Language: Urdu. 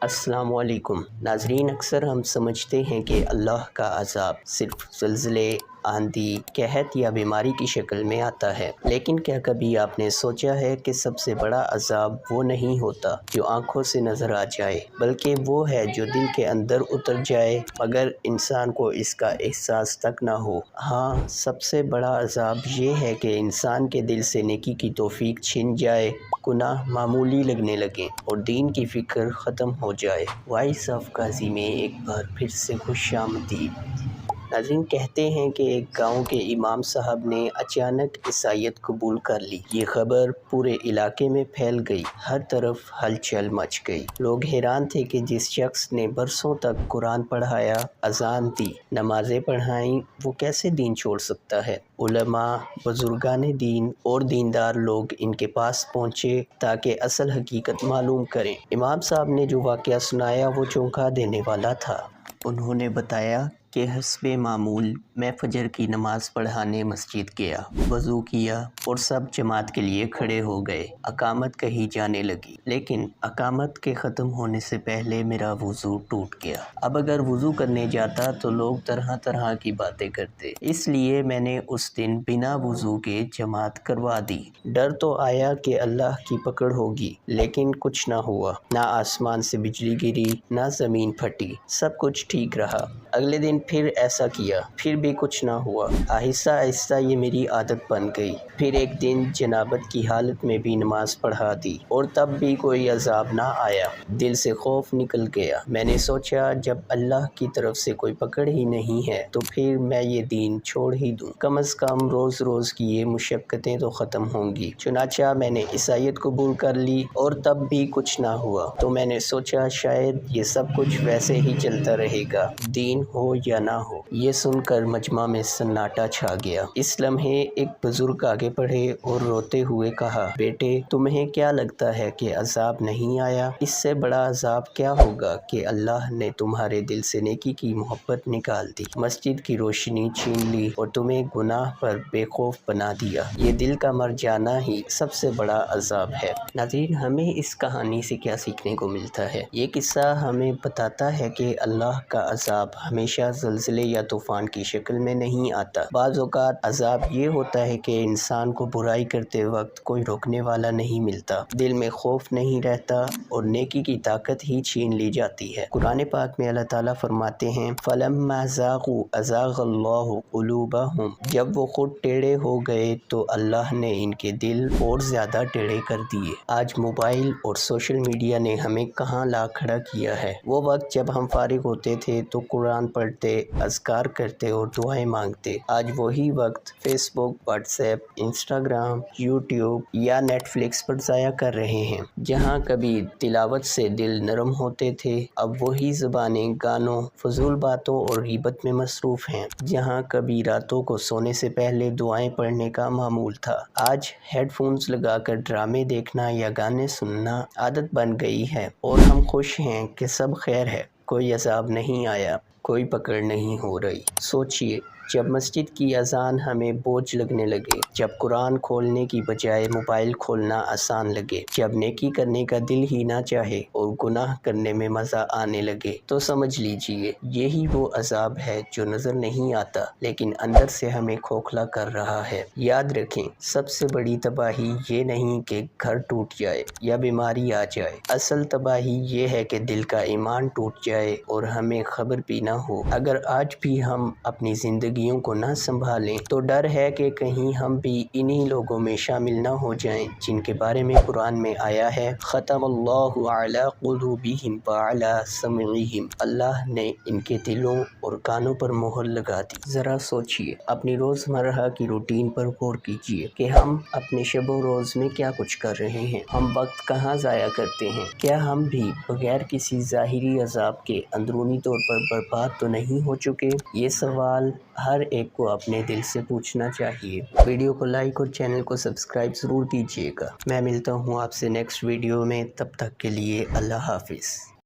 السلام علیکم ناظرین، اکثر ہم سمجھتے ہیں کہ اللہ کا عذاب صرف زلزلے، آندھی، قحط یا بیماری کی شکل میں آتا ہے، لیکن کیا کبھی آپ نے سوچا ہے کہ سب سے بڑا عذاب وہ نہیں ہوتا جو آنکھوں سے نظر آ جائے، بلکہ وہ ہے جو دل کے اندر اتر جائے مگر انسان کو اس کا احساس تک نہ ہو۔ ہاں، سب سے بڑا عذاب یہ ہے کہ انسان کے دل سے نیکی کی توفیق چھن جائے، گناہ معمولی لگنے لگیں اور دین کی فکر ختم ہو جائے۔ وائس آف قاضی میں ایک بار پھر سے خوش آمدید۔ ناظرین، کہتے ہیں کہ ایک گاؤں کے امام صاحب نے اچانک عیسائیت قبول کر لی۔ یہ خبر پورے علاقے میں پھیل گئی، ہر طرف ہلچل مچ گئی۔ لوگ حیران تھے کہ جس شخص نے برسوں تک قرآن پڑھایا، اذان دی، نمازیں پڑھائیں، وہ کیسے دین چھوڑ سکتا ہے۔ علماء، بزرگان دین اور دیندار لوگ ان کے پاس پہنچے تاکہ اصل حقیقت معلوم کریں۔ امام صاحب نے جو واقعہ سنایا وہ چونکا دینے والا تھا۔ انہوں نے بتایا کہ حسب معمول میں فجر کی نماز پڑھانے مسجد گیا، وضو کیا اور سب جماعت کے لیے کھڑے ہو گئے۔ اقامت کہی جانے لگی، لیکن اقامت کے ختم ہونے سے پہلے میرا وضو ٹوٹ گیا۔ اب اگر وضو کرنے جاتا تو لوگ طرح طرح کی باتیں کرتے، اس لیے میں نے اس دن بنا وضو کے جماعت کروا دی۔ ڈر تو آیا کہ اللہ کی پکڑ ہوگی، لیکن کچھ نہ ہوا، نہ آسمان سے بجلی گری، نہ زمین پھٹی، سب کچھ ٹھیک رہا۔ اگلے دن پھر ایسا کیا، پھر بھی کچھ نہ ہوا۔ آہستہ آہستہ یہ میری عادت بن گئی۔ پھر ایک دن جنابت کی حالت میں بھی نماز پڑھا دی اور تب بھی کوئی عذاب نہ آیا۔ دل سے خوف نکل گیا۔ میں نے سوچا جب اللہ کی طرف سے کوئی پکڑ ہی نہیں ہے تو پھر میں یہ دین چھوڑ ہی دوں، کم از کم روز روز کی یہ مشقتیں تو ختم ہوں گی۔ چنانچہ میں نے عیسائیت قبول کر لی اور تب بھی کچھ نہ ہوا، تو میں نے سوچا شاید یہ سب کچھ ویسے ہی چلتا رہے گا، دین ہو یا نہ ہو۔ یہ سن کر مجمع میں سناٹا چھا گیا۔ اس لمحے ایک بزرگ آگے بڑھے اور روتے ہوئے کہا، بیٹے، تمہیں کیا لگتا ہے کہ عذاب نہیں آیا؟ اس سے بڑا عذاب کیا ہوگا کہ اللہ نے تمہارے دل سے نیکی کی محبت نکال دی، مسجد کی روشنی چھین لی اور تمہیں گناہ پر بے خوف بنا دیا۔ یہ دل کا مر جانا ہی سب سے بڑا عذاب ہے۔ ناظرین، ہمیں اس کہانی سے کیا سیکھنے کو ملتا ہے؟ یہ قصہ ہمیں بتاتا ہے کہ اللہ کا عذاب ہمیشہ زلزلے یا طوفان کی شکل میں نہیں آتا۔ بعض اوقات عذاب یہ ہوتا ہے کہ انسان کو برائی کرتے وقت کوئی روکنے والا نہیں ملتا، دل میں خوف نہیں رہتا اور نیکی کی طاقت ہی چھین لی جاتی ہے۔ قرآن پاک میں اللہ تعالیٰ فرماتے ہیں، فَلَمَّا زَاغُوا أَزَاغَ اللَّهُ قُلُوبَهُمْ، جب وہ خود ٹیڑھے ہو گئے تو اللہ نے ان کے دل اور زیادہ ٹیڑھے کر دیے۔ آج موبائل اور سوشل میڈیا نے ہمیں کہاں لا کھڑا کیا ہے۔ وہ وقت جب ہم فارغ ہوتے تھے تو قرآن پڑھتے، اذکار کرتے اور دعائیں مانگتے، آج وہی وقت فیس بک، واٹس ایپ، انسٹاگرام، یوٹیوب یا نیٹ فلکس پر ضائع کر رہے ہیں۔ جہاں کبھی تلاوت سے دل نرم ہوتے تھے، اب وہی زبانیں گانوں، فضول باتوں اور غیبت میں مصروف ہیں۔ جہاں کبھی راتوں کو سونے سے پہلے دعائیں پڑھنے کا معمول تھا، آج ہیڈ فونز لگا کر ڈرامے دیکھنا یا گانے سننا عادت بن گئی ہے، اور ہم خوش ہیں کہ سب خیر ہے، کوئی عذاب نہیں آیا، کوئی پکڑ نہیں ہو رہی۔ سوچئے، جب مسجد کی اذان ہمیں بوجھ لگنے لگے، جب قرآن کھولنے کی بجائے موبائل کھولنا آسان لگے، جب نیکی کرنے کا دل ہی نہ چاہے اور گناہ کرنے میں مزہ آنے لگے، تو سمجھ لیجئے یہی وہ عذاب ہے جو نظر نہیں آتا لیکن اندر سے ہمیں کھوکھلا کر رہا ہے۔ یاد رکھیں، سب سے بڑی تباہی یہ نہیں کہ گھر ٹوٹ جائے یا بیماری آ جائے، اصل تباہی یہ ہے کہ دل کا ایمان ٹوٹ جائے اور ہمیں خبر بھی نہ ہو۔ اگر آج بھی ہم اپنی زندگیوں کو نہ سنبھالیں تو ڈر ہے کہ کہیں ہم بھی انہی لوگوں میں شامل نہ ہو جائیں جن کے بارے میں قرآن میں آیا ہے، ختم اللہ علی قلوبہم وعلی سمعہم، اللہ نے ان کے دلوں اور کانوں پر مہر لگا دی۔ ذرا سوچئے، اپنی روزمرہ کی روٹین پر غور کیجئے کہ ہم اپنے شب و روز میں کیا کچھ کر رہے ہیں، ہم وقت کہاں ضائع کرتے ہیں، کیا ہم بھی بغیر کسی ظاہری عذاب کے اندرونی طور پر برباد تو نہیں ہو چکے؟ یہ سوال ہر ایک کو اپنے دل سے پوچھنا چاہیے۔ ویڈیو کو لائک اور چینل کو سبسکرائب ضرور کیجیے گا۔ میں ملتا ہوں آپ سے نیکسٹ ویڈیو میں، تب تک کے لیے اللہ حافظ۔